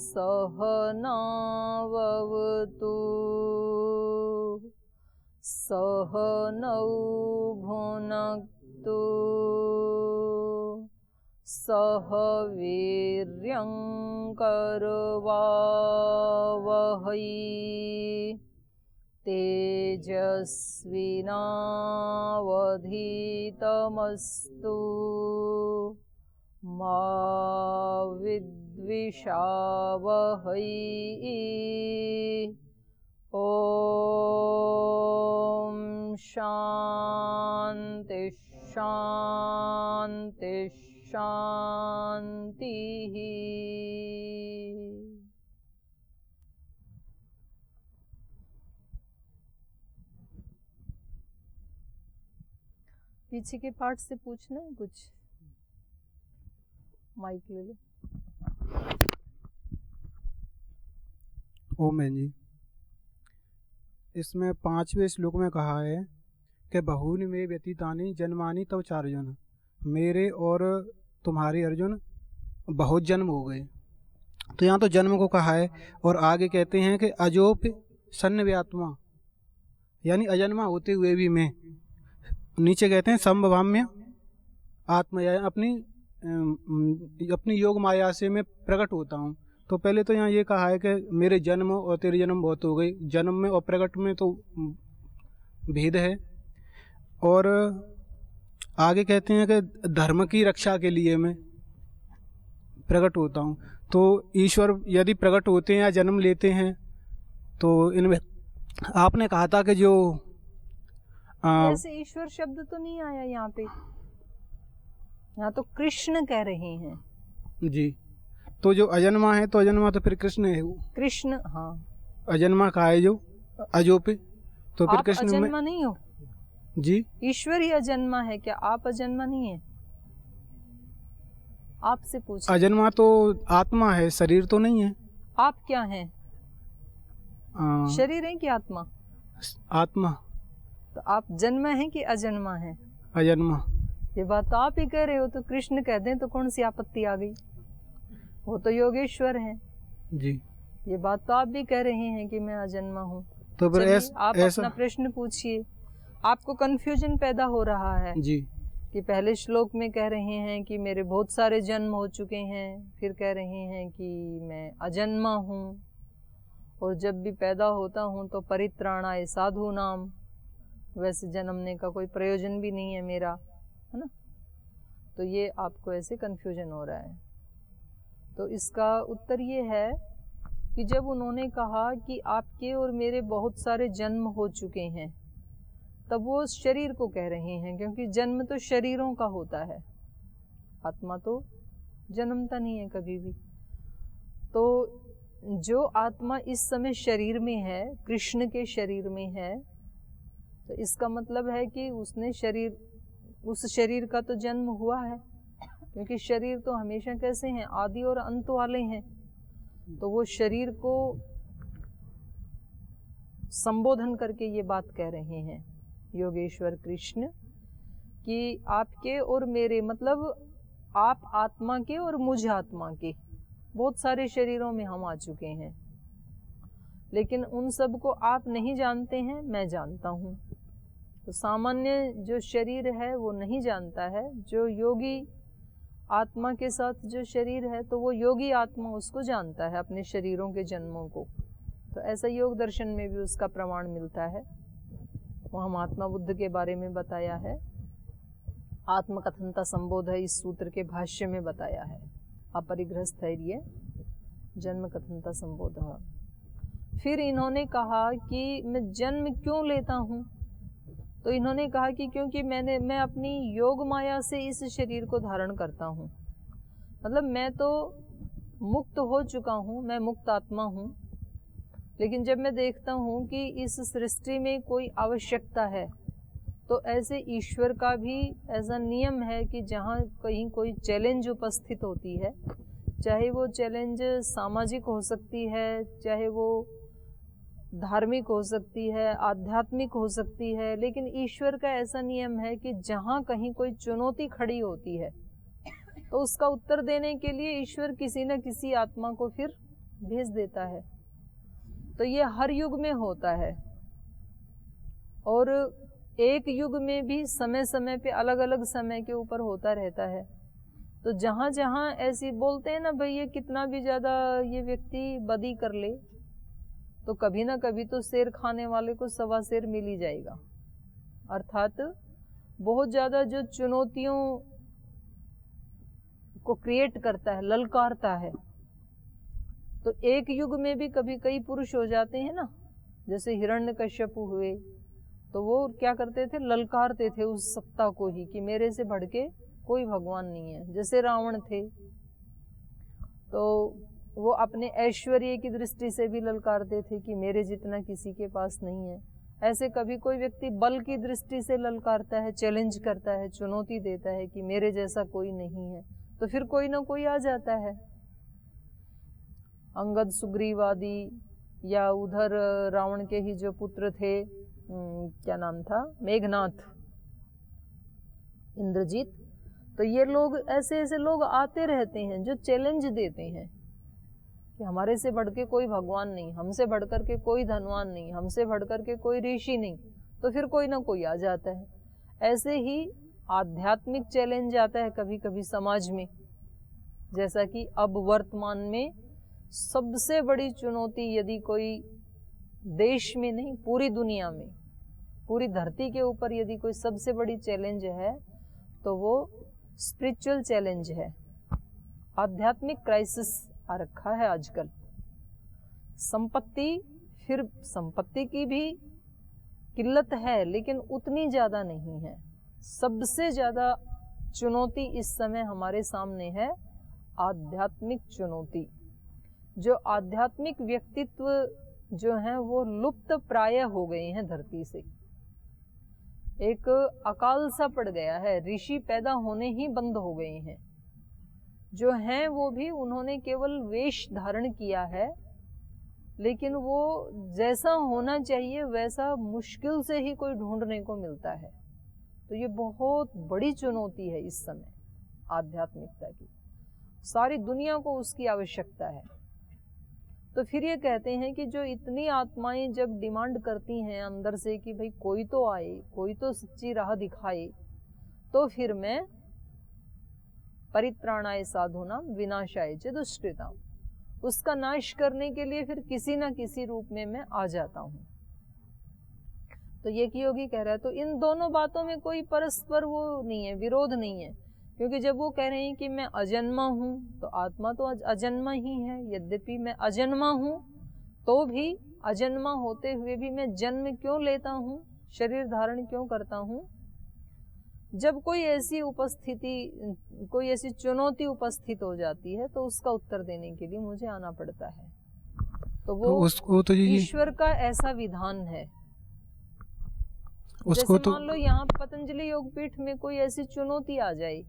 सहनावतु सहनौ भुनक्तु सह वीर्यं करवावहै तेजस्विनावधीतमस्तु मा विद्विषावहै। ॐ शान्ति शान्ति शान्तिः। पीछे के पार्ट से पूछना है कुछ? माइक ले लो। ओम जी, इसमें 5वें श्लोक में कहा है कि बहूनि में व्यतीतानि जन्मानि तव चार्जुन, मेरे और तुम्हारे अर्जुन बहुत जन्म हो गए। तो यहाँ तो जन्म को कहा है और आगे कहते हैं कि अजोप सन्नव्यात्मा, यानी अजन्मा होते हुए भी मैं। नीचे कहते हैं संभवाम्य आत्मा, या अपनी योग माया से मैं प्रकट होता हूँ। तो पहले तो यहाँ ये कहा है कि मेरे जन्म और तेरे जन्म बहुत हो गई। जन्म में और प्रकट में तो भेद है। और आगे कहते हैं कि धर्म की रक्षा के लिए मैं प्रकट होता हूँ। तो ईश्वर यदि प्रकट होते हैं या जन्म लेते हैं तो इनमें आपने कहा था कि जो ऐसे ईश्वर शब्द तो नहीं आया यहाँ पे, यहाँ तो कृष्ण कह रहे हैं जी। तो जो अजन्मा है तो अजन्मा तो फिर कृष्ण है वो। कृष्ण, हाँ, अजन्मा का है जो अजोपे, तो फिर आप कृष्ण अजन्मा नहीं हो जी। ईश्वर ही अजन्मा है क्या? आप अजन्मा नहीं है? आपसे पूछ। अजन्मा तो आत्मा है, शरीर तो नहीं है। आप क्या हैं? शरीर है कि आत्मा? आत्मा। तो आप जन्मा है कि अजन्मा है? अजन्मा। ये बात तो आप ही कह रहे हो, तो कृष्ण कह दें तो कौन सी आपत्ति आ गई? वो तो योगेश्वर हैं जी। ये बात तो आप भी कह रहे हैं कि मैं अजन्मा हूँ। तो फिर आप अपना प्रश्न पूछिए। आपको कंफ्यूजन पैदा हो रहा है जी कि पहले श्लोक में कह रहे हैं कि मेरे बहुत सारे जन्म हो चुके हैं, फिर कह रहे हैं कि मैं अजन्मा हूँ, और जब भी पैदा होता हूँ तो परित्राणाय साधु नाम, वैसे जन्मने का कोई प्रयोजन भी नहीं है मेरा, है ना? तो ये आपको ऐसे कंफ्यूजन हो रहा है। तो इसका उत्तर ये है कि जब उन्होंने कहा कि आपके और मेरे बहुत सारे जन्म हो चुके हैं, तब वो शरीर को कह रहे हैं, क्योंकि जन्म तो शरीरों का होता है, आत्मा तो जन्मता नहीं है कभी भी। तो जो आत्मा इस समय शरीर में है, कृष्ण के शरीर में है, तो इसका मतलब है कि उसने शरीर, उस शरीर का तो जन्म हुआ है, क्योंकि शरीर तो हमेशा कैसे हैं? आदि और अंत वाले हैं। तो वो शरीर को संबोधन करके ये बात कह रहे हैं योगेश्वर कृष्ण कि आपके और मेरे, मतलब आप आत्मा के और मुझ आत्मा के, बहुत सारे शरीरों में हम आ चुके हैं, लेकिन उन सब को आप नहीं जानते हैं, मैं जानता हूँ। तो सामान्य जो शरीर है वो नहीं जानता है, जो योगी आत्मा के साथ जो शरीर है तो वो योगी आत्मा उसको जानता है, अपने शरीरों के जन्मों को। तो ऐसा योग दर्शन में भी उसका प्रमाण मिलता है। वहाँ महात्मा बुद्ध के बारे में बताया है, आत्मकथनता संबोध है, इस सूत्र के भाष्य में बताया है, अपरिग्रह स्थैर्य जन्म कथनता संबोध। फिर इन्होंने कहा कि मैं जन्म क्यों लेता हूँ? तो इन्होंने कहा कि क्योंकि मैं अपनी योग माया से इस शरीर को धारण करता हूँ। मतलब मैं तो मुक्त हो चुका हूँ, मैं मुक्त आत्मा हूँ, लेकिन जब मैं देखता हूँ कि इस सृष्टि में कोई आवश्यकता है, तो ऐसे ईश्वर का भी ऐसा नियम है कि जहाँ कहीं कोई चैलेंज उपस्थित होती है, चाहे वो चैलेंज सामाजिक हो सकती है, चाहे वो धार्मिक हो सकती है, आध्यात्मिक हो सकती है, लेकिन ईश्वर का ऐसा नियम है कि जहाँ कहीं कोई चुनौती खड़ी होती है तो उसका उत्तर देने के लिए ईश्वर किसी न किसी आत्मा को फिर भेज देता है। तो ये हर युग में होता है, और एक युग में भी समय समय पे अलग अलग समय के ऊपर होता रहता है। तो जहाँ जहाँ ऐसी बोलते हैं ना भाई, ये कितना भी ज़्यादा ये व्यक्ति बदी कर ले तो कभी ना कभी तो शेर खाने वाले को सवा शेर मिल ही जाएगा। अर्थात बहुत ज़्यादा जो चुनौतियों को क्रिएट करता है, ललकारता है, तो एक युग में भी कभी कई पुरुष हो जाते हैं ना, जैसे हिरण्यकश्यप हुए, तो वो क्या करते थे, ललकारते थे उस सत्ता को ही कि मेरे से बढ़ के कोई भगवान नहीं है। जैसे रावण थे, तो वो अपने ऐश्वर्य की दृष्टि से भी ललकारते थे कि मेरे जितना किसी के पास नहीं है। ऐसे कभी कोई व्यक्ति बल की दृष्टि से ललकारता है, चैलेंज करता है, चुनौती देता है कि मेरे जैसा कोई नहीं है, तो फिर कोई ना कोई आ जाता है। अंगद, सुग्रीव आदि, या उधर रावण के ही जो पुत्र थे, क्या नाम था, मेघनाथ, इंद्रजीत, तो ये लोग, ऐसे ऐसे लोग आते रहते हैं जो चैलेंज देते हैं कि हमारे से बढ़ के कोई भगवान नहीं, हमसे बढ़कर के कोई धनवान नहीं, हमसे बढ़कर के कोई ऋषि नहीं, तो फिर कोई ना कोई आ जाता है। ऐसे ही आध्यात्मिक चैलेंज आता है कभी कभी समाज में, जैसा कि अब वर्तमान में सबसे बड़ी चुनौती यदि कोई देश में नहीं, पूरी दुनिया में, पूरी धरती के ऊपर यदि कोई सबसे बड़ी चैलेंज है तो वो स्पिरिचुअल चैलेंज है। आध्यात्मिक क्राइसिस आ रखा है आजकल। संपत्ति, फिर संपत्ति की भी किल्लत है लेकिन उतनी ज़्यादा नहीं है। सबसे ज़्यादा चुनौती इस समय हमारे सामने है आध्यात्मिक चुनौती। जो आध्यात्मिक व्यक्तित्व जो हैं वो लुप्त प्राय हो गए हैं धरती से। एक अकाल सा पड़ गया है, ऋषि पैदा होने ही बंद हो गए हैं। जो हैं वो भी उन्होंने केवल वेश धारण किया है, लेकिन वो जैसा होना चाहिए वैसा मुश्किल से ही कोई ढूंढने को मिलता है। तो ये बहुत बड़ी चुनौती है इस समय आध्यात्मिकता की। सारी दुनिया को उसकी आवश्यकता है। तो फिर ये कहते हैं कि जो इतनी आत्माएं जब डिमांड करती हैं अंदर से कि भाई कोई तो आए, कोई तो सच्ची राह दिखाए, तो फिर मैं परित्राणाय साधूनाम विनाशाय च दुष्कृताम, उसका नाश करने के लिए फिर किसी ना किसी रूप में मैं आ जाता हूँ। तो ये कि योगी कह रहा है, तो इन दोनों बातों में कोई परस्पर वो नहीं है, विरोध नहीं है। क्योंकि जब वो कह रहे हैं कि मैं अजन्मा हूँ, तो आत्मा तो अजन्मा ही है। यद्यपि मैं अजन्मा हूँ तो भी अजन्मा होते हुए भी मैं जन्म क्यों लेता हूँ, शरीर धारण क्यों करता हूँ? जब कोई ऐसी उपस्थिति, कोई ऐसी चुनौती उपस्थित हो जाती है तो उसका उत्तर देने के लिए मुझे आना पड़ता है। तो वो उसको तो ईश्वर का ऐसा विधान है। उसको जैसे मान लो यहाँ पतंजलि योगपीठ में कोई ऐसी चुनौती आ जाए,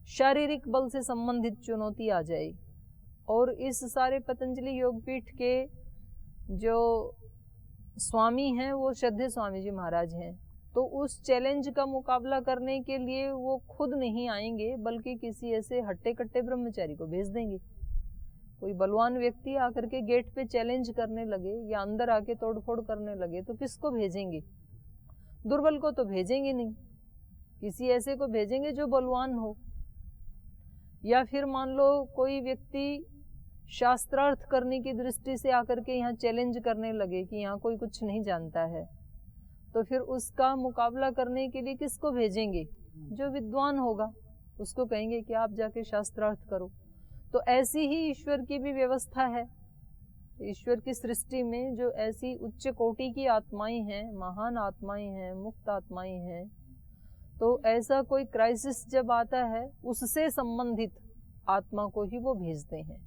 शारीरिक बल से संबंधित चुनौती आ जाए, और इस सारे पतंजलि योगपीठ के जो स्वामी हैं वो श्रद्धेय स्वामी जी महाराज हैं, तो उस चैलेंज का मुकाबला करने के लिए वो खुद नहीं आएंगे, बल्कि किसी ऐसे हट्टे कट्टे ब्रह्मचारी को भेज देंगे। कोई बलवान व्यक्ति आकर के गेट पे चैलेंज करने लगे या अंदर आके तोड़फोड़ करने लगे तो किसको भेजेंगे? दुर्बल को तो भेजेंगे नहीं, किसी ऐसे को भेजेंगे जो बलवान हो। या फिर मान लो कोई व्यक्ति शास्त्रार्थ करने की दृष्टि से आकर के यहाँ चैलेंज करने लगे कि यहाँ कोई कुछ नहीं जानता है, तो फिर उसका मुकाबला करने के लिए किसको भेजेंगे? जो विद्वान होगा, उसको कहेंगे कि आप जाके शास्त्रार्थ करो। तो ऐसी ही ईश्वर की भी व्यवस्था है। ईश्वर की सृष्टि में जो ऐसी उच्च कोटि की आत्माएं हैं, महान आत्माएं हैं, मुक्त आत्माएं हैं, तो ऐसा कोई क्राइसिस जब आता है उससे संबंधित आत्मा को ही वो भेजते हैं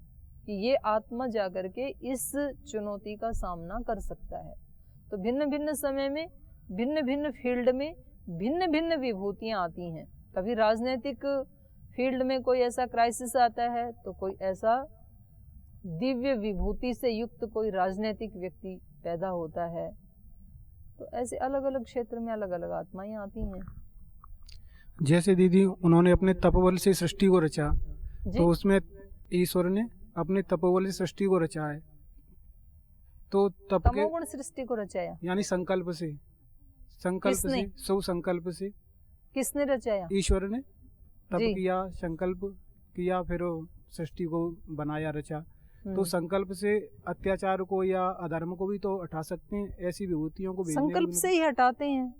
कि ये आत्मा जाकर के इस चुनौती का सामना कर सकता है। तो भिन्न भिन्न समय में, भिन्न भिन्न फील्ड में भिन्न भिन्न विभूतियाँ आती हैं। कभी राजनीतिक फील्ड में कोई ऐसा क्राइसिस आता है तो कोई ऐसा दिव्य विभूति से युक्त कोई राजनीतिक व्यक्ति पैदा होता है। तो ऐसे अलग अलग क्षेत्र में अलग अलग आत्माएं आती हैं। जैसे दीदी उन्होंने अपने तपबल से सृष्टि को रचा, तो उसमें ईश्वर ने अपने तपोबल से सृष्टि को रचा है। तो तप के तमोगुण सृष्टि को रचाया यानी संकल्प से किसने? सो संकल्प से किसने रचाया? ईश्वर ने तप जी। किया, संकल्प किया, फिर वो सृष्टि को बनाया, रचा। तो हम्म। संकल्प से अत्याचार को या अधर्म को भी तो हटा सकते हैं, ऐसी विभूतियों को भेजने संकल्प उनको- से ही हटाते हैं,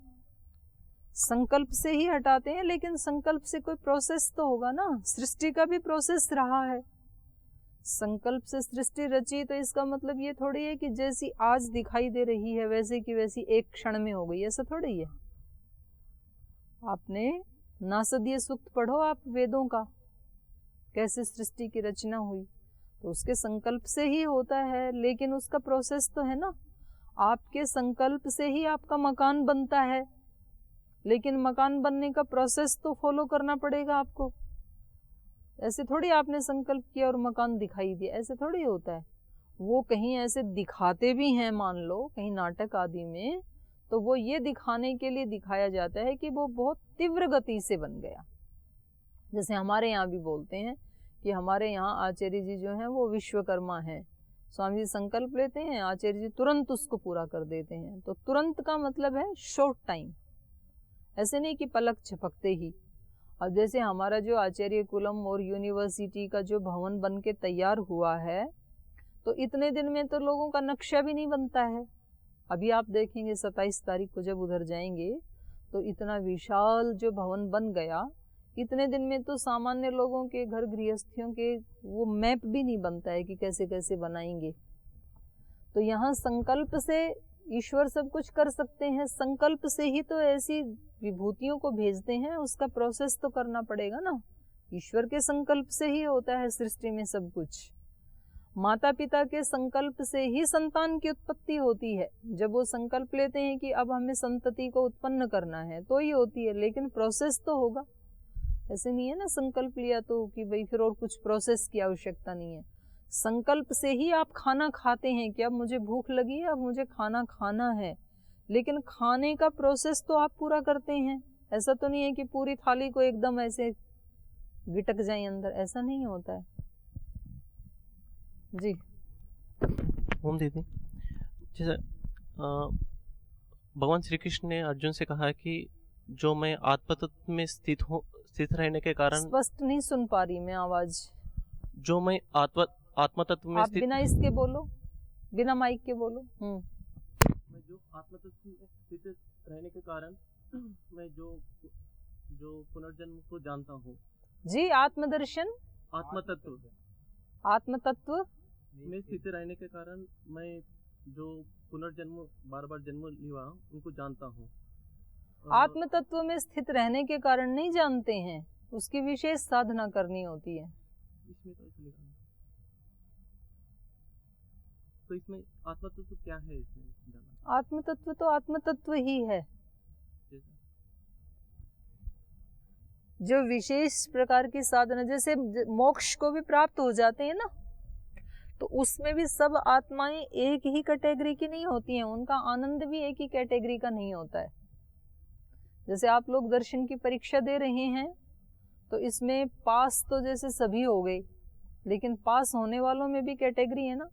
संकल्प से ही हटाते हैं, लेकिन संकल्प से कोई प्रोसेस तो होगा ना। सृष्टि का भी प्रोसेस रहा है। संकल्प से सृष्टि रची तो इसका मतलब ये थोड़ी है कि जैसी आज दिखाई दे रही है वैसे की वैसी एक क्षण में हो गई, ऐसा थोड़ी है। आपने नासदीय सूक्त पढ़ो आप वेदों का, कैसे सृष्टि की रचना हुई, तो उसके संकल्प से ही होता है, लेकिन उसका प्रोसेस तो है ना। आपके संकल्प से ही आपका मकान बनता है, लेकिन मकान बनने का प्रोसेस तो फॉलो करना पड़ेगा आपको। ऐसे थोड़ी आपने संकल्प किया और मकान दिखाई दिया, ऐसे थोड़ी होता है। वो कहीं ऐसे दिखाते भी हैं, मान लो कहीं नाटक आदि में, तो वो ये दिखाने के लिए दिखाया जाता है कि वो बहुत तीव्र गति से बन गया। जैसे हमारे यहाँ भी बोलते हैं कि हमारे यहाँ आचार्य जी जो हैं वो विश्वकर्मा हैं। स्वामी जी संकल्प लेते हैं, आचार्य जी तुरंत उसको पूरा कर देते हैं। तो तुरंत का मतलब है शॉर्ट टाइम, ऐसे नहीं कि पलक झपकते ही। अब जैसे हमारा जो आचार्य कुलम और यूनिवर्सिटी का जो भवन बन के तैयार हुआ है, तो इतने दिन में तो लोगों का नक्शा भी नहीं बनता है। अभी आप देखेंगे 27 तारीख को जब उधर जाएंगे तो इतना विशाल जो भवन बन गया, इतने दिन में तो सामान्य लोगों के घर गृहस्थियों के वो मैप भी नहीं बनता है कि कैसे कैसे बनाएंगे। तो यहाँ संकल्प से ईश्वर सब कुछ कर सकते हैं, संकल्प से ही तो ऐसी विभूतियों को भेजते हैं, उसका प्रोसेस तो करना पड़ेगा ना। ईश्वर के संकल्प से ही होता है सृष्टि में सब कुछ। माता पिता के संकल्प से ही संतान की उत्पत्ति होती है। जब वो संकल्प लेते हैं कि अब हमें संतति को उत्पन्न करना है तो ही होती है, लेकिन प्रोसेस तो होगा। ऐसे नहीं है ना संकल्प लिया तो कि भाई फिर और कुछ प्रोसेस की आवश्यकता नहीं है। संकल्प से ही आप खाना खाते हैं कि अब मुझे भूख लगी है, अब मुझे खाना खाना है, लेकिन खाने का प्रोसेस तो आप पूरा करते हैं। ऐसा तो नहीं है कि पूरी थाली को एकदम ऐसे गिटक जाए अंदर, ऐसा नहीं होता है जी। ओम दीदी, जैसे भगवान श्री कृष्ण ने अर्जुन से कहा कि जो मैं आत्मतत्व में स्थित रहने के कारण, स्पष्ट नहीं सुन पा रही मैं आवाज। जो मैं आत्मतत्व में आप बिना इसके बोलो, बिना माइक के बोलो। मैं जो आत्मतत्व में स्थित रहने के कारण मैं जो पुनर्जन्म को जानता हूँ जी। आत्मदर्शन, आत्मतत्व में स्थित रहने के कारण मैं जो पुनर्जन्म बार बार जन्म लिया उनको जानता हूँ। आत्म तत्व में स्थित रहने के कारण नहीं जानते हैं, उसकी विशेष साधना करनी होती है। इसमें तो ऐसा लिखा है, तो इसमें आत्म तत्व क्या है? इसमें जाना आत्म तत्व तो आत्म तत्व ही है। जो विशेष प्रकार की साधना, जैसे मोक्ष को भी प्राप्त हो जाते हैं ना, तो उसमें भी सब आत्माएं एक ही कैटेगरी की नहीं होती हैं, उनका आनंद भी एक ही कैटेगरी का नहीं होता है। जैसे आप लोग दर्शन की परीक्षा दे रहे हैं, तो इसमें पास तो जैसे सभी हो गए, लेकिन पास होने वालों में भी कैटेगरी है ना।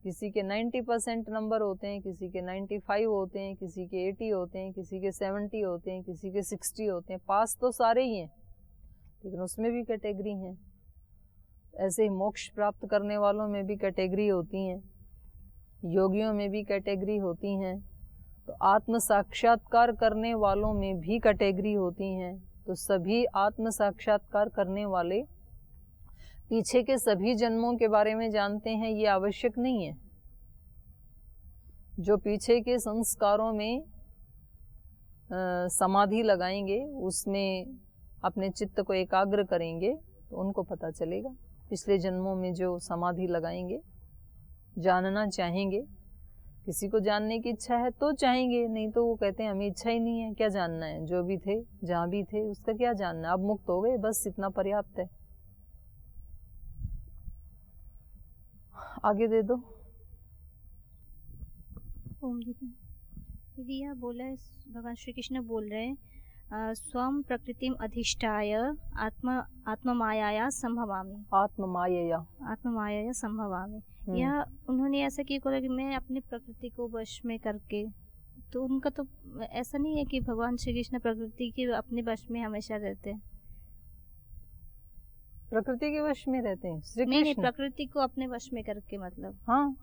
किसी के 90% नंबर होते हैं, किसी के 95 होते हैं, किसी के 80 होते हैं, किसी के 70 होते हैं, किसी के 60 होते हैं। पास तो सारे ही हैं, लेकिन उसमें भी कैटेगरी हैं। ऐसे ही मोक्ष प्राप्त करने वालों में भी कैटेगरी होती हैं, योगियों में भी कैटेगरी होती हैं, तो आत्म साक्षात्कार करने वालों में भी कैटेगरी होती हैं। तो सभी आत्म साक्षात्कार करने वाले पीछे के सभी जन्मों के बारे में जानते हैं, ये आवश्यक नहीं है। जो पीछे के संस्कारों में समाधि लगाएंगे, उसमें अपने चित्त को एकाग्र करेंगे, तो उनको पता चलेगा। पिछले जन्मों में जो समाधि लगाएंगे, जानना चाहेंगे, किसी को जानने की इच्छा है तो चाहेंगे, नहीं तो वो कहते हैं हमें इच्छा ही नहीं है, क्या जानना है, जो भी थे जहाँ भी थे उसका क्या जानना है, अब मुक्त हो गए, बस इतना पर्याप्त है। आगे दे दो। ओम दीदी, दीदी यहाँ बोला है, भगवान श्री कृष्ण बोल रहे हैं स्वं प्रकृतिम अधिष्ठाय आत्ममायाया संभवामि। आत्ममायया संभवामि, यह उन्होंने ऐसा क्यों करा कि मैं अपनी प्रकृति को वश में करके, तो उनका तो ऐसा नहीं है कि भगवान श्री कृष्ण प्रकृति के अपने वश में हमेशा रहते हैं। प्रकृति के वश में रहते हैं श्री नहीं, कृष्ण। प्रकृति को अपने वश में करके, मतलब हाँ,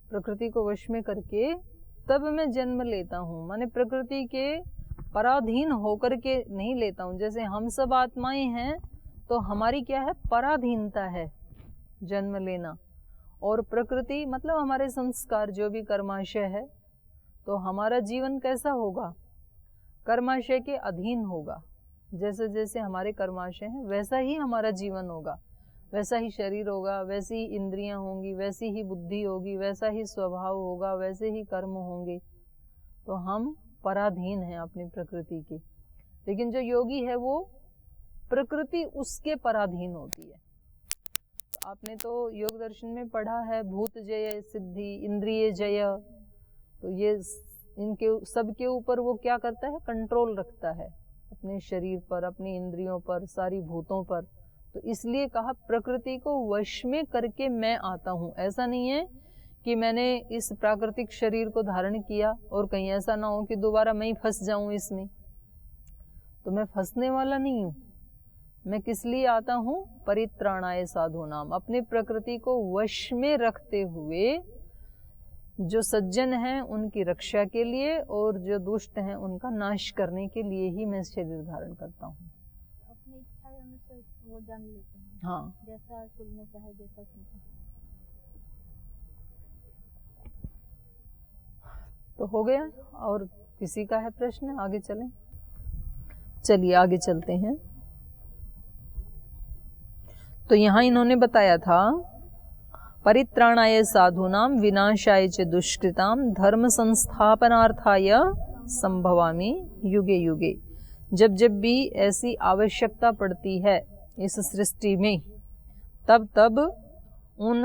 प्रकृति को वश में करके तब मैं जन्म लेता हूँ। माने प्रकृति के पराधीन होकर के नहीं लेता हूँ। जैसे हम सब आत्माएं हैं तो हमारी क्या है, पराधीनता है जन्म लेना। और प्रकृति मतलब हमारे संस्कार जो भी कर्माशय है, तो हमारा जीवन कैसा होगा, कर्माशय के अधीन होगा। जैसे जैसे हमारे कर्माशय हैं वैसा ही हमारा जीवन होगा, वैसा ही शरीर होगा, वैसी ही इंद्रियां होंगी, वैसी ही बुद्धि होगी, वैसा ही स्वभाव होगा, वैसे ही कर्म होंगे। तो हम पराधीन हैं अपनी प्रकृति की। लेकिन जो योगी है वो प्रकृति उसके पराधीन होती है। तो आपने तो योग दर्शन में पढ़ा है, भूत जय सिद्धि इंद्रिय जय। तो ये इनके सबके ऊपर वो क्या करता है, कंट्रोल रखता है अपने शरीर पर, अपनी इंद्रियों पर, सारी भूतों पर। तो इसलिए कहा प्रकृति को वश में करके मैं आता हूँ। ऐसा नहीं है कि मैंने इस प्राकृतिक शरीर को धारण किया और कहीं ऐसा ना हो कि दोबारा मैं ही फंस जाऊं इसमें। तो मैं फंसने वाला नहीं हूँ। मैं किस लिए आता हूँ, परित्राणाय साधूनाम, अपनी प्रकृति को वश में रखते हुए जो सज्जन हैं उनकी रक्षा के लिए और जो दुष्ट हैं उनका नाश करने के लिए ही मैं शरीर धारण करता हूँ। अपनी इच्छा अनुसार वो जान लेते हैं। हाँ, जैसा कुल में चाहे, जैसा सोचे। तो हो गया। और किसी का है प्रश्न, आगे चलें? चलिए आगे चलते हैं। तो यहाँ इन्होंने बताया था परित्राणाय साधूनाम विनाशाय च दुष्कृताम धर्म संस्थापनार्थाय संभवामि युगे युगे। जब जब भी ऐसी आवश्यकता पड़ती है इस सृष्टि में, तब तब उन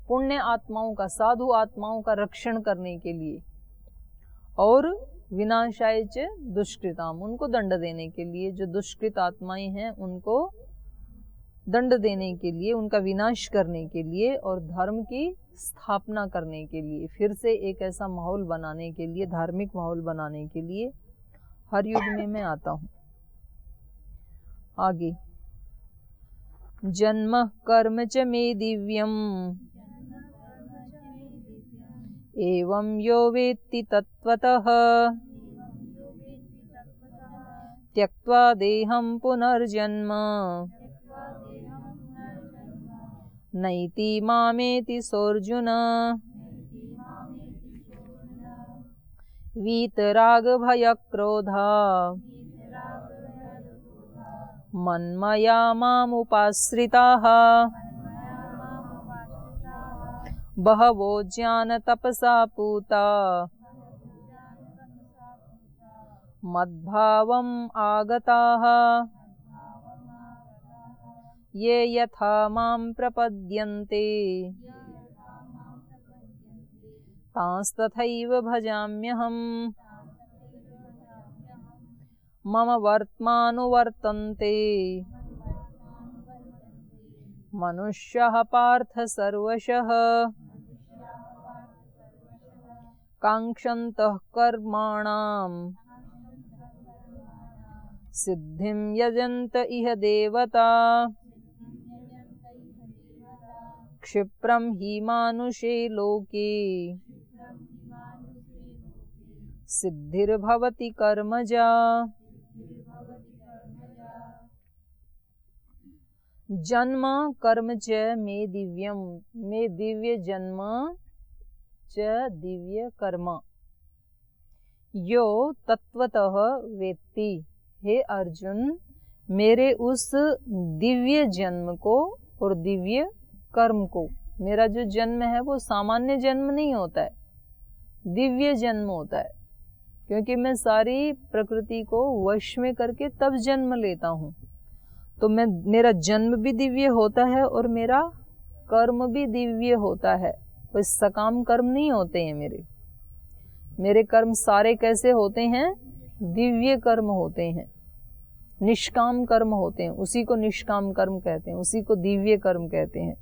पुण्य आत्माओं का, साधु आत्माओं का रक्षण करने के लिए, और विनाशाय च दुष्कृताम, उनको दंड देने के लिए, जो दुष्कृत आत्माएं हैं उनको दंड देने के लिए, उनका विनाश करने के लिए और धर्म की स्थापना करने के लिए, फिर से एक ऐसा माहौल बनाने के लिए, धार्मिक माहौल बनाने के लिए हर युग में मैं आता हूँ। आगे, जन्म कर्म च मे दिव्यम एवं यो वेत्ति तत्वतः त्यक्त्वा देहं पुनर्जन्म नैति मामेति सोऽर्जुन। वीतराग भय क्रोधा मन्मया मामुपाश्रिताः बहवो ज्ञान तपसा पूता मद्भावम् आगताः ये यथा मां प्रपद्यन्ते तांस्तथैव भजाम्यहम् मम वर्त्मानुवर्तन्ते मनुष्यः पार्थ सर्वशः काङ्क्षन्तः कर्माणाम् सिद्धिं यजन्त इह देवता क्षिप्रं हि मानुषे लोके सिद्धिर्भवति कर्मजा। जन्म कर्म च मे दिव्यम, मे दिव्य जन्म च दिव्य कर्म यो तत्वतः वेत्ति। हे अर्जुन, मेरे उस दिव्य जन्म को और दिव्य कर्म को, मेरा जो जन्म है वो सामान्य जन्म नहीं होता है, दिव्य जन्म होता है, क्योंकि मैं सारी प्रकृति को वश में करके तब जन्म लेता हूँ। तो मेरा जन्म भी दिव्य होता है और मेरा कर्म भी दिव्य होता है। कोई सकाम कर्म नहीं होते हैं मेरे। मेरे कर्म सारे कैसे होते हैं? दिव्य कर्म होते हैं, निष्काम कर्म होते हैं, उसी को निष्काम कर्म कहते हैं, उसी को दिव्य कर्म कहते हैं।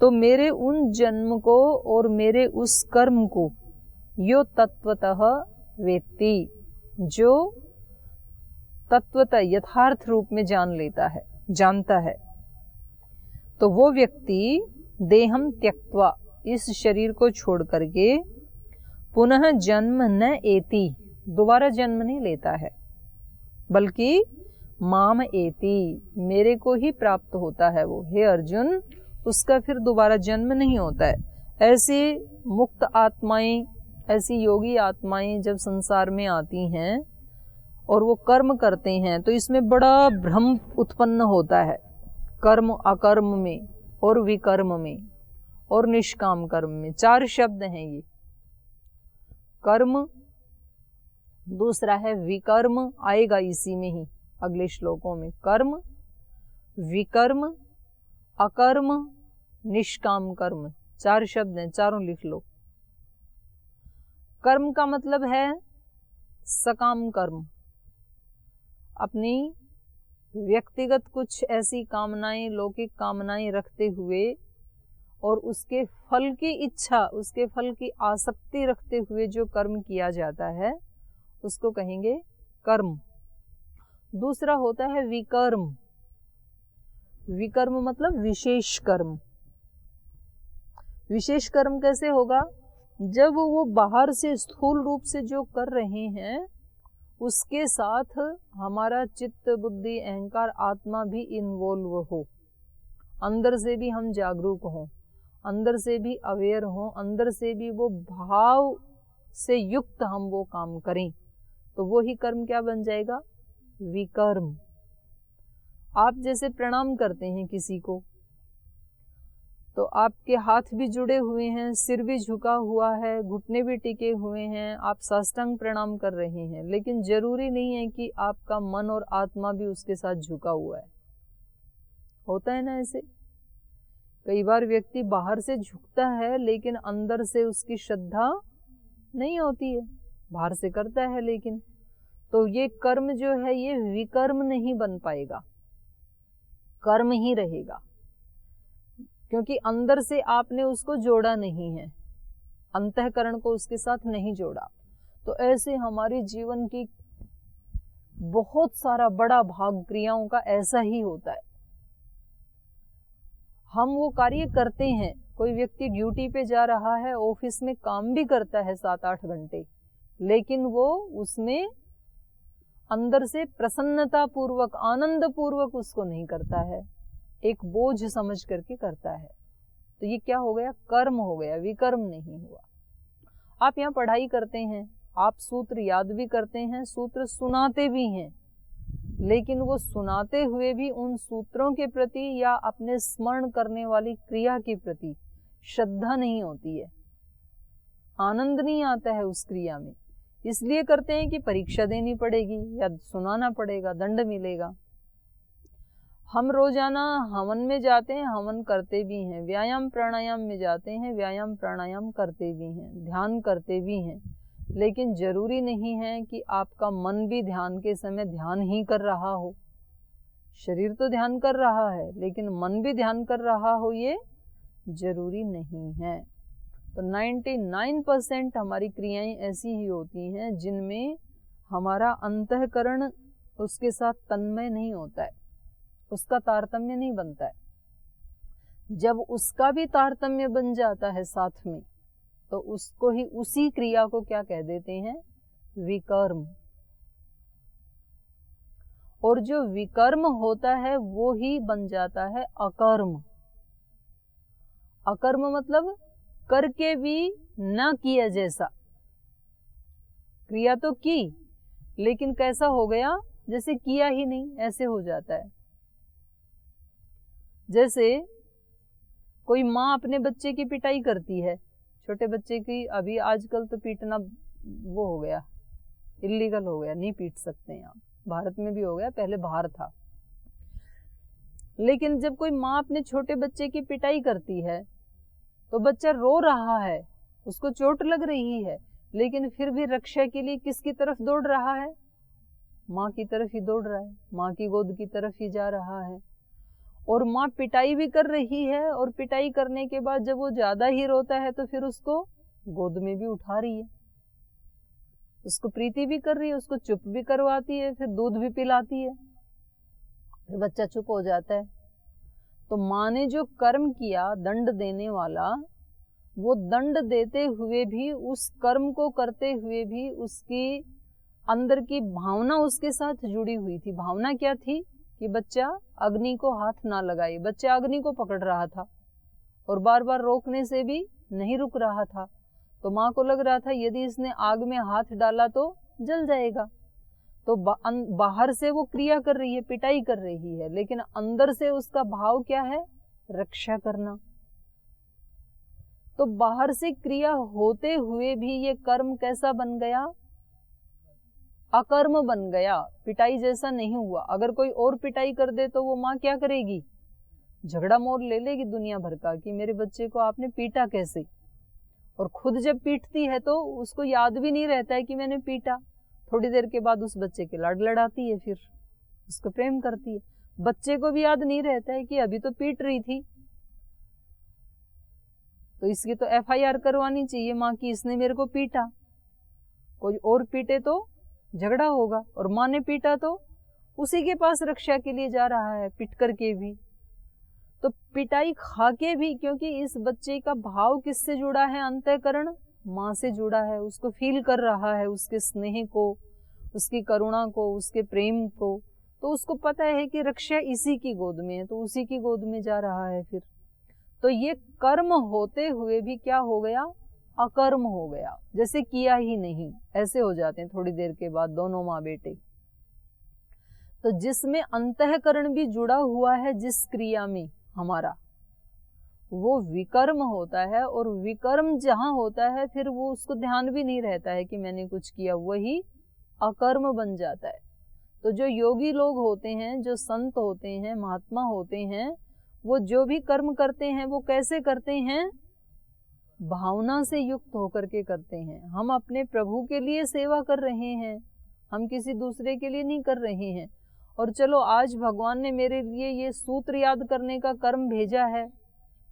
तो मेरे उन जन्म को और मेरे उस कर्म को यो तत्वतः वेत्ति, जो तत्वतः यथार्थ रूप में जान लेता है, जानता है, तो वो व्यक्ति देहम त्यक्त्वा, इस शरीर को छोड़ करके पुनः जन्म न एति, दोबारा जन्म नहीं लेता है, बल्कि माम एति, मेरे को ही प्राप्त होता है वो। हे अर्जुन, उसका फिर दोबारा जन्म नहीं होता है। ऐसी मुक्त आत्माएं, ऐसी योगी आत्माएं जब संसार में आती हैं और वो कर्म करते हैं तो इसमें बड़ा भ्रम उत्पन्न होता है, कर्म अकर्म में और विकर्म में और निष्काम कर्म में। 4 शब्द हैं ये, कर्म, दूसरा है विकर्म, आएगा इसी में ही अगले श्लोकों में, कर्म, विकर्म, अकर्म, निष्काम कर्म, 4 शब्द हैं, चारों लिख लो। कर्म का मतलब है सकाम कर्म, अपनी व्यक्तिगत कुछ ऐसी कामनाएं, लौकिक कामनाएं रखते हुए और उसके फल की इच्छा, उसके फल की आसक्ति रखते हुए जो कर्म किया जाता है उसको कहेंगे कर्म। दूसरा होता है विकर्म। विकर्म मतलब विशेष कर्म। विशेष कर्म कैसे होगा? जब वो बाहर से स्थूल रूप से जो कर रहे हैं उसके साथ हमारा चित्त, बुद्धि, अहंकार, आत्मा भी इन्वॉल्व हो, अंदर से भी हम जागरूक हों, अंदर से भी अवेयर हों, अंदर से भी वो भाव से युक्त हम वो काम करें, तो वो ही कर्म क्या बन जाएगा? विकर्म। आप जैसे प्रणाम करते हैं किसी को, तो आपके हाथ भी जुड़े हुए हैं, सिर भी झुका हुआ है, घुटने भी टिके हुए हैं, आप साष्टांग प्रणाम कर रहे हैं, लेकिन जरूरी नहीं है कि आपका मन और आत्मा भी उसके साथ झुका हुआ है। होता है ना ऐसे? कई बार व्यक्ति बाहर से झुकता है लेकिन अंदर से उसकी श्रद्धा नहीं होती है, बाहर से करता है लेकिन, तो ये कर्म जो है ये विकर्म नहीं बन पाएगा, कर्म ही रहेगा, क्योंकि अंदर से आपने उसको जोड़ा नहीं है, अंतःकरण को उसके साथ नहीं जोड़ा। तो ऐसे हमारे जीवन की बहुत सारा बड़ा भाग क्रियाओं का ऐसा ही होता है। हम वो कार्य करते हैं, कोई व्यक्ति ड्यूटी पे जा रहा है, ऑफिस में काम भी करता है 7-8 घंटे, लेकिन वो उसमें अंदर से प्रसन्नता पूर्वक, आनंद पूर्वक उसको नहीं करता है, एक बोझ समझ करके करता है। तो ये क्या हो गया? कर्म हो गया, विकर्म नहीं हुआ। आप यहाँ पढ़ाई करते हैं, आप सूत्र याद भी करते हैं, सूत्र सुनाते भी हैं, लेकिन वो सुनाते हुए भी उन सूत्रों के प्रति या अपने स्मरण करने वाली क्रिया के प्रति श्रद्धा नहीं होती है, आनंद नहीं आता है उस क्रिया में। इसलिए करते हैं कि परीक्षा देनी पड़ेगी या सुनाना पड़ेगा, दंड मिलेगा। हम रोजाना हवन में जाते हैं, हवन करते भी हैं, व्यायाम प्राणायाम में जाते हैं, व्यायाम प्राणायाम करते भी हैं, ध्यान करते भी हैं, लेकिन जरूरी नहीं है कि आपका मन भी ध्यान के समय ध्यान ही कर रहा हो। शरीर तो ध्यान कर रहा है लेकिन मन भी ध्यान कर रहा हो, ये जरूरी नहीं है। तो 99% हमारी क्रियाएं ऐसी ही होती हैं जिनमें हमारा अंतःकरण उसके साथ तन्मय नहीं होता है, उसका तारतम्य नहीं बनता है। जब उसका भी तारतम्य बन जाता है साथ में, तो उसको ही, उसी क्रिया को क्या कह देते हैं? विकर्म। और जो विकर्म होता है वो ही बन जाता है अकर्म। अकर्म मतलब करके भी ना किया जैसा। क्रिया तो की लेकिन कैसा हो गया? जैसे किया ही नहीं, ऐसे हो जाता है। जैसे कोई माँ अपने बच्चे की पिटाई करती है, छोटे बच्चे की, अभी आजकल तो पीटना वो हो गया, इलीगल हो गया, नहीं पीट सकते हैं आप, भारत में भी हो गया, पहले बाहर था। लेकिन जब कोई माँ अपने छोटे बच्चे की पिटाई करती है तो बच्चा रो रहा है, उसको चोट लग रही है, लेकिन फिर भी रक्षा के लिए किसकी तरफ दौड़ रहा है? माँ की तरफ ही दौड़ रहा है, माँ की गोद की तरफ ही जा रहा है। और माँ पिटाई भी कर रही है, और पिटाई करने के बाद जब वो ज्यादा ही रोता है तो फिर उसको गोद में भी उठा रही है, उसको प्रीति भी कर रही है, उसको चुप भी करवाती है, फिर दूध भी पिलाती है, फिर बच्चा चुप हो जाता है। तो माँ ने जो कर्म किया दंड देने वाला, वो दंड देते हुए भी, उस कर्म को करते हुए भी उसकी अंदर की भावना उसके साथ जुड़ी हुई थी। भावना क्या थी? कि बच्चा अग्नि को हाथ ना लगाए। बच्चा अग्नि को पकड़ रहा था और बार बार रोकने से भी नहीं रुक रहा था। तो माँ को लग रहा था यदि इसने आग में हाथ डाला तो जल जाएगा। तो बाहर से वो क्रिया कर रही है, पिटाई कर रही है, लेकिन अंदर से उसका भाव क्या है? रक्षा करना। तो बाहर से क्रिया होते हुए भी ये कर्म कैसा बन गया? अकर्म बन गया, पिटाई जैसा नहीं हुआ। अगर कोई और पिटाई कर दे तो वो माँ क्या करेगी? झगड़ा मोड़ ले लेगी दुनिया भर का कि मेरे बच्चे को आपने पीटा कैसे। और खुद जब पीटती है तो उसको याद भी नहीं रहता है कि मैंने पीटा। थोड़ी देर के बाद उस बच्चे के लाड लड़ाती है, फिर उसको प्रेम करती है। बच्चे को भी याद नहीं रहता है कि अभी तो पीट रही थी, तो इसकी तो FIR करवानी चाहिए माँ की, इसने मेरे को पीटा। कोई और पीटे तो झगड़ा होगा, और माँ ने पीटा तो उसी के पास रक्षा के लिए जा रहा है, पिट करके भी। तो पिटाई खा के भी, क्योंकि इस बच्चे का भाव किससे जुड़ा है? अंतःकरण माँ से जुड़ा है। उसको फील कर रहा है, उसके स्नेह को, उसकी करुणा को, उसके प्रेम को। तो उसको पता है कि रक्षा इसी की गोद में है, तो उसी की गोद में जा रहा है फिर। तो ये कर्म होते हुए भी क्या हो गया? अकर्म हो गया, जैसे किया ही नहीं। ऐसे हो जाते हैं थोड़ी देर के बाद दोनों माँ बेटे। तो जिसमें अंतःकरण भी जुड़ा हुआ है जिस क्रिया में हमारा, वो विकर्म होता है। और विकर्म जहाँ होता है फिर वो उसको ध्यान भी नहीं रहता है कि मैंने कुछ किया, वही अकर्म बन जाता है। तो जो योगी लोग होते हैं, जो संत होते हैं, महात्मा होते हैं, वो जो भी कर्म करते हैं वो कैसे करते हैं? भावना से युक्त होकर के करते हैं। हम अपने प्रभु के लिए सेवा कर रहे हैं, हम किसी दूसरे के लिए नहीं कर रहे हैं। और चलो आज भगवान ने मेरे लिए ये सूत्र याद करने का कर्म भेजा है,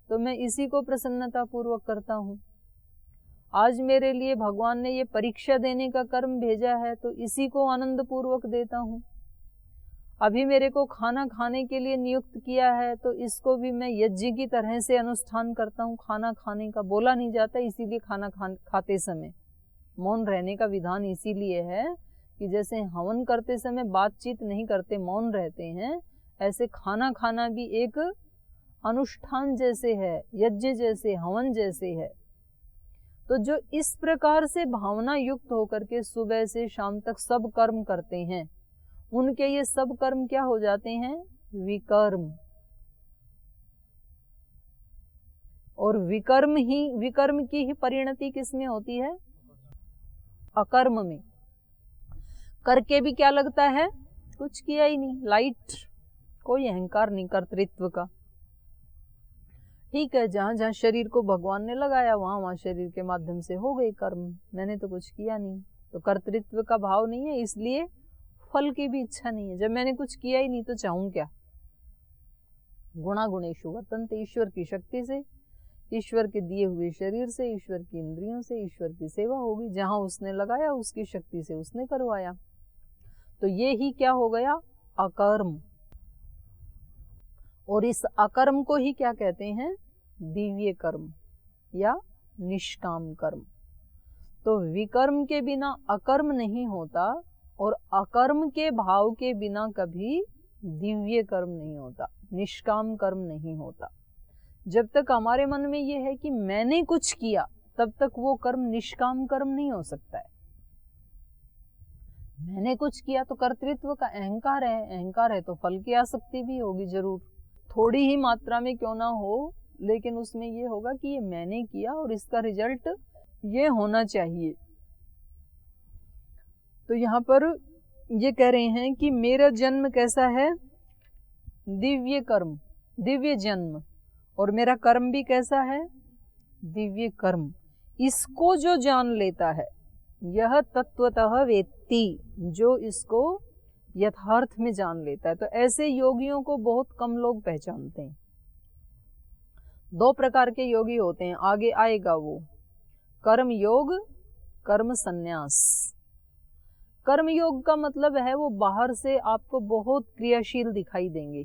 तो मैं इसी को प्रसन्नता पूर्वक करता हूँ। आज मेरे लिए भगवान ने ये परीक्षा देने का कर्म भेजा है, तो इसी को आनंद पूर्वक देता हूँ। अभी मेरे को खाना खाने के लिए नियुक्त किया है, तो इसको भी मैं यज्ञ की तरह से अनुष्ठान करता हूँ। खाना खाने का बोला नहीं जाता, इसीलिए खाना खाते समय मौन रहने का विधान इसीलिए है कि जैसे हवन करते समय बातचीत नहीं करते, मौन रहते हैं, ऐसे खाना खाना भी एक अनुष्ठान जैसे है, यज्ञ जैसे, हवन जैसे है। तो जो इस प्रकार से भावना युक्त होकर के सुबह से शाम तक सब कर्म करते हैं, उनके ये सब कर्म क्या हो जाते हैं? विकर्म। और विकर्म की ही परिणति किसमें होती है? अकर्म में। करके भी क्या लगता है? कुछ किया ही नहीं, लाइट, कोई अहंकार नहीं कर्तृत्व का। ठीक है, जहां जहां शरीर को भगवान ने लगाया वहां वहां शरीर के माध्यम से हो गए कर्म, मैंने तो कुछ किया नहीं। तो कर्तृत्व का भाव नहीं है, इसलिए फल की भी इच्छा नहीं है। जब मैंने कुछ किया ही नहीं तो चाहूं क्या? गुणा गुणेषु वर्तन्ते, ईश्वर की शक्ति से, ईश्वर के दिए हुए शरीर से, ईश्वर की इंद्रियों से ईश्वर की सेवा होगी। जहां उसने लगाया उसकी शक्ति से उसने करवाया। तो ये ही क्या हो गया? अकर्म। और इस अकर्म को ही क्या कहते हैं? दिव्य कर्म या निष्काम कर्म। तो विकर्म के बिना अकर्म नहीं होता, और अकर्म के भाव के बिना कभी दिव्य कर्म नहीं होता, निष्काम कर्म नहीं होता। जब तक हमारे मन में ये है कि मैंने कुछ किया, तब तक वो कर्म निष्काम कर्म नहीं हो सकता है। मैंने कुछ किया तो कर्तृत्व का अहंकार है, अहंकार है तो फल की आसक्ति भी होगी जरूर, थोड़ी ही मात्रा में क्यों ना हो, लेकिन उसमें ये होगा कि ये मैंने किया और इसका रिजल्ट ये होना चाहिए। तो यहाँ पर ये कह रहे हैं कि मेरा जन्म कैसा है? दिव्य कर्म, दिव्य जन्म, और मेरा कर्म भी कैसा है? दिव्य कर्म। इसको जो जान लेता है, यह तत्वतः वेत्ति, जो इसको यथार्थ में जान लेता है। तो ऐसे योगियों को बहुत कम लोग पहचानते हैं। 2 प्रकार के योगी होते हैं, आगे आएगा वो, कर्म योग, कर्म संन्यास। कर्म योग का मतलब है वो बाहर से आपको बहुत क्रियाशील दिखाई देंगे,